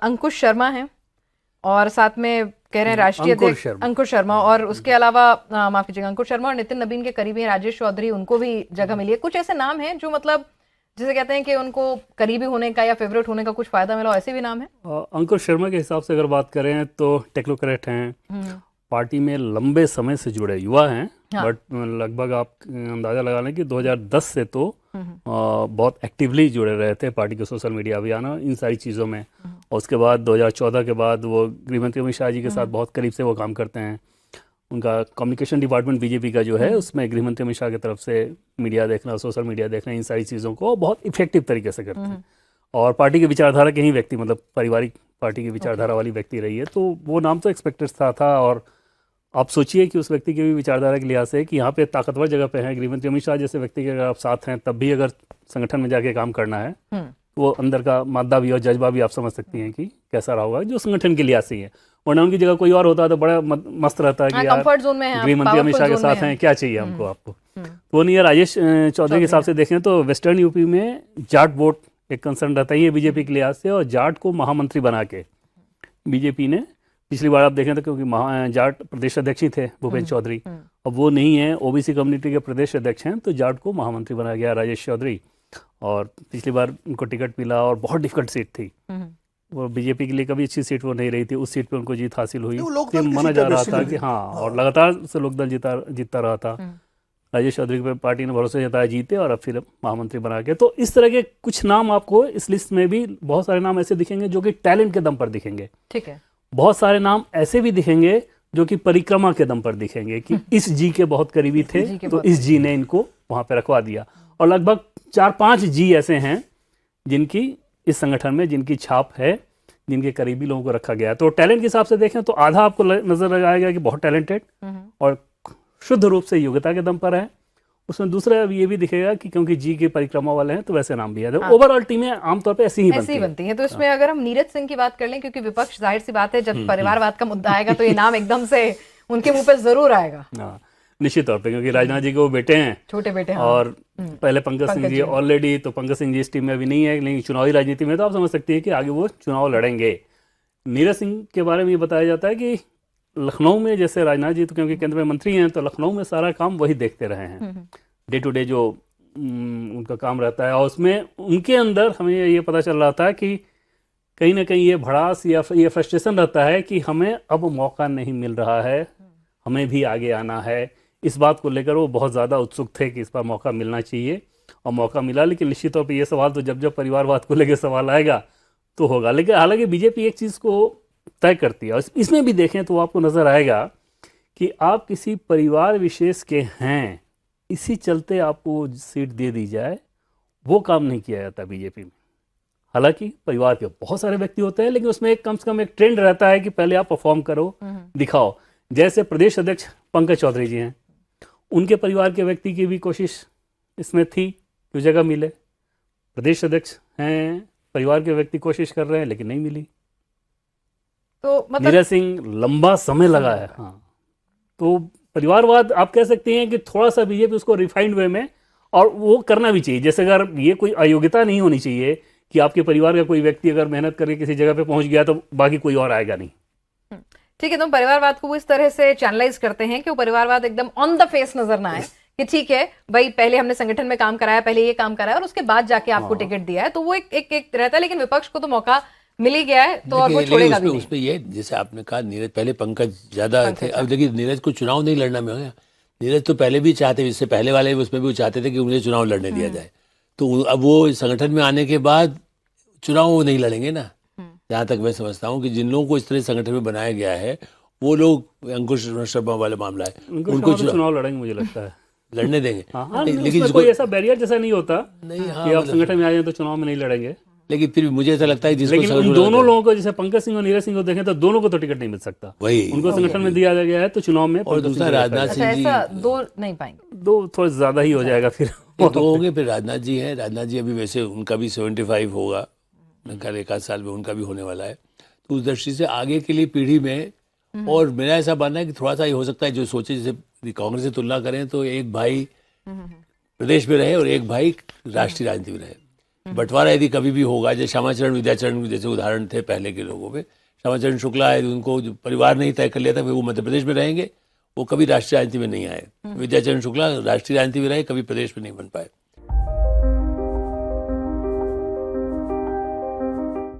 अंकुश शर्मा हैं और साथ में कह रहे हैं राष्ट्रीय अध्यक्ष अंकुश शर्मा, और उसके अलावा माफ कीजिएगा अंकुश शर्मा और नितिन नबीन के करीबी हैं राजेश चौधरी, उनको भी जगह मिली है। कुछ ऐसे नाम हैं जो मतलब जिसे कहते हैं कि उनको करीबी होने का या फेवरेट होने का कुछ फायदा मिला, ऐसे भी नाम है। अंकुश शर्मा के हिसाब से अगर बात करें तो टेक्नोक्रेट हैं, पार्टी में लंबे समय से जुड़े युवा हैं। हाँ। बट लगभग आप अंदाजा लगा लें कि 2010 से तो बहुत एक्टिवली जुड़े रहे थे पार्टी के सोशल मीडिया अभियान इन सारी चीज़ों में। और उसके बाद 2014 के बाद वो गृहमंत्री अमित शाह जी के साथ बहुत करीब से वो काम करते हैं। उनका कम्युनिकेशन डिपार्टमेंट बीजेपी का जो है उसमें गृहमंत्री अमित शाह की तरफ से मीडिया देखना, सोशल मीडिया देखना, इन सारी चीज़ों को बहुत इफेक्टिव तरीके से करते हैं। और पार्टी के विचारधारा के ही व्यक्ति, मतलब पारिवारिक पार्टी की विचारधारा वाली व्यक्ति रही है, तो वो नाम तो एक्सपेक्टेड था। और आप सोचिए कि उस व्यक्ति की भी विचारधारा के लिहाज से कि यहाँ पे ताकतवर जगह पे हैं गृहमंत्री अमित शाह जैसे व्यक्ति के अगर आप साथ हैं तब भी अगर संगठन में जाके काम करना है वो अंदर का मादा भी और जज्बा भी आप समझ सकती हैं कि कैसा रहा होगा जो संगठन के लिहाज से ही है। वरना उनकी जगह कोई और होता तो बड़ा मस्त रहता है कि यार गृहमंत्री अमित शाह के साथ हैं, क्या चाहिए हमको आपको। वो नहीं है। राजेश चौधरी के हिसाब से देखें तो वेस्टर्न यूपी में जाट वोट एक कंसर्न रहता ही है बीजेपी के लिहाज से, और जाट को महामंत्री बना के बीजेपी ने पिछली बार आप देखें तो क्योंकि जाट प्रदेश अध्यक्ष ही थे भूपेंद्र चौधरी, अब वो नहीं है, ओबीसी कम्युनिटी के प्रदेश अध्यक्ष हैं, तो जाट को महामंत्री बनाया गया राजेश चौधरी। और पिछली बार उनको टिकट मिला और बहुत डिफिकल्ट सीट थी, वो बीजेपी के लिए कभी अच्छी सीट वो नहीं रही थी, उस सीट पे उनको जीत हासिल हुई। माना जा रहा था कि हाँ, और लगातार से लोकदल जीतता रहा था। राजेश चौधरी पे पार्टी ने भरोसा जताया, जीते और अब फिर महामंत्री बना के। तो इस तरह के कुछ नाम आपको इस लिस्ट में भी बहुत सारे नाम ऐसे दिखेंगे जो कि टैलेंट के दम पर दिखेंगे। ठीक है। बहुत सारे नाम ऐसे भी दिखेंगे जो कि परिक्रमा के दम पर दिखेंगे कि इस जी के बहुत करीबी थे तो इस जी ने इनको वहां पे रखवा दिया। और लगभग 4-5 जी ऐसे हैं जिनकी इस संगठन में जिनकी छाप है, जिनके करीबी लोगों को रखा गया है। तो टैलेंट के हिसाब से देखें तो आधा आपको नजर लगाएगा कि बहुत टैलेंटेड और शुद्ध रूप से योग्यता के दम पर है। उसमें दूसरा ये भी दिखेगा कि क्योंकि जी के परिक्रमा वाले हैं तो वैसे नाम भी है। ओवरऑल टीमें आमतौर पे ऐसी ही बनती हैं। तो इसमें अगर हम नीरज सिंह की बात कर लें, क्योंकि विपक्ष जाहिर सी बात है जब परिवारवाद का मुद्दा आएगा तो ये नाम एकदम से उनके मुंह पे जरूर आएगा। निश्चित तौर पे, क्योंकि राजनाथ जी के वो बेटे हैं, छोटे बेटे हैं। और पहले पंकज सिंह जी ऑलरेडी, तो पंकज सिंह जी इस टीम में अभी नहीं है, लेकिन चुनावी राजनीति में तो आप समझ सकते हैं कि आगे वो चुनाव लड़ेंगे। नीरज सिंह के बारे में ये बताया जाता है कि लखनऊ में जैसे राजनाथ जी तो क्योंकि केंद्र में मंत्री हैं तो लखनऊ में सारा काम वही देखते रहे हैं, डे टू डे जो उनका काम रहता है। और उसमें उनके अंदर हमें ये पता चल रहा था कि कहीं ना कहीं ये भड़ास या ये फ्रस्ट्रेशन रहता है कि हमें अब मौका नहीं मिल रहा है, हमें भी आगे आना है। इस बात को लेकर वो बहुत ज़्यादा उत्सुक थे कि इस बार मौका मिलना चाहिए, और मौका मिला। लेकिन निश्चित तौर पर ये सवाल तो जब परिवारवाद को लेकर सवाल आएगा तो होगा। लेकिन हालांकि बीजेपी एक चीज़ को तय करती है, इसमें भी देखें तो आपको नज़र आएगा कि आप किसी परिवार विशेष के हैं, इसी चलते आपको सीट दे दी जाए, वो काम नहीं किया जाता बीजेपी में। हालांकि परिवार के बहुत सारे व्यक्ति होते हैं, लेकिन उसमें कम से कम एक ट्रेंड रहता है कि पहले आप परफॉर्म करो, दिखाओ। जैसे प्रदेश अध्यक्ष पंकज चौधरी जी हैं, उनके परिवार के व्यक्ति की भी कोशिश इसमें थी कि जगह मिले। प्रदेश अध्यक्ष हैं, परिवार के व्यक्ति कोशिश कर रहे हैं लेकिन नहीं मिली। तो मतलब नीरज सिंह लंबा समय लगा है। हाँ, तो परिवारवाद आप कह सकते हैं कि थोड़ा सा बीजेपी उसको रिफाइंड वे में, और वो करना भी चाहिए। जैसे अगर ये कोई अयोग्यता नहीं होनी चाहिए कि आपके परिवार का कोई व्यक्ति अगर मेहनत करके किसी जगह पे पहुंच गया तो बाकी कोई और आएगा नहीं। ठीक है, तो परिवारवाद को वो इस तरह से चैनलाइज करते हैं कि वो परिवारवाद एकदम ऑन द फेस नजर ना आए कि ठीक है भाई, पहले हमने संगठन में काम कराया, पहले ये काम कराया और उसके बाद जाके आपको टिकट दिया है, तो वो एक रहता है। लेकिन विपक्ष को तो मौका मिल ही गया है तो और वो छोड़ेगा भी नहीं। उसमें ये जैसे आपने कहा नीरज, पहले पंकज ज्यादा थे, अब देखिए नीरज को चुनाव नहीं लड़ना में हो गया। नीरज तो पहले भी चाहते, इससे पहले वाले उसमें भी वो चाहते थे कि उन्हें चुनाव लड़ने दिया जाए, तो अब वो संगठन में आने के बाद चुनाव वो नहीं लड़ेंगे ना। जहाँ तक मैं समझता हूँ कि जिन लोगों को इस तरह संगठन में बनाया गया है वो लोग, अंकुश शर्मा वाला मामला है, उनको चुनाव लड़ेंगे मुझे लगता है, लड़ने देंगे। लेकिन कोई ऐसा बैरियर जैसा नहीं होता नहीं कि आप संगठन में आ जाए तो चुनाव में नहीं लड़ेंगे। लेकिन फिर मुझे ऐसा लगता है लेकिन उन दोनों लोगों को, जैसे पंकज सिंह और नीरज सिंह को देखें तो दोनों को तो टिकट नहीं मिल सकता, वही उनको संगठन में दिया गया है तो चुनाव में। और दूसरा राजनाथ सिंह जी, दो नहीं पाएंगे, दो थोड़ा ज्यादा ही हो जाएगा फिर दो होंगे। फिर राजनाथ जी हैं, राजनाथ जी अभी वैसे उनका भी 75 होगा, कल 1 आध साल में उनका भी होने वाला है। तो उस दृष्टि से आगे के लिए पीढ़ी में, और मेरा ऐसा मानना है कि थोड़ा सा ये हो सकता है जो सोचे, जैसे कांग्रेस से तुलना करें तो एक भाई प्रदेश में रहे और एक भाई राष्ट्रीय राजनीति में रहे। बंटवारा यदि कभी भी होगा, जैसे श्यामाचरण विद्याचरण जैसे उदाहरण थे पहले के लोगों में, श्यामाचरण शुक्ला है, उनको जो परिवार नहीं तय कर लिया था वो मध्य प्रदेश में रहेंगे, वो कभी राष्ट्रीय राजनीति में नहीं आए। विद्याचरण शुक्ला राष्ट्रीय राजनीति में रहे, कभी प्रदेश में नहीं बन पाए।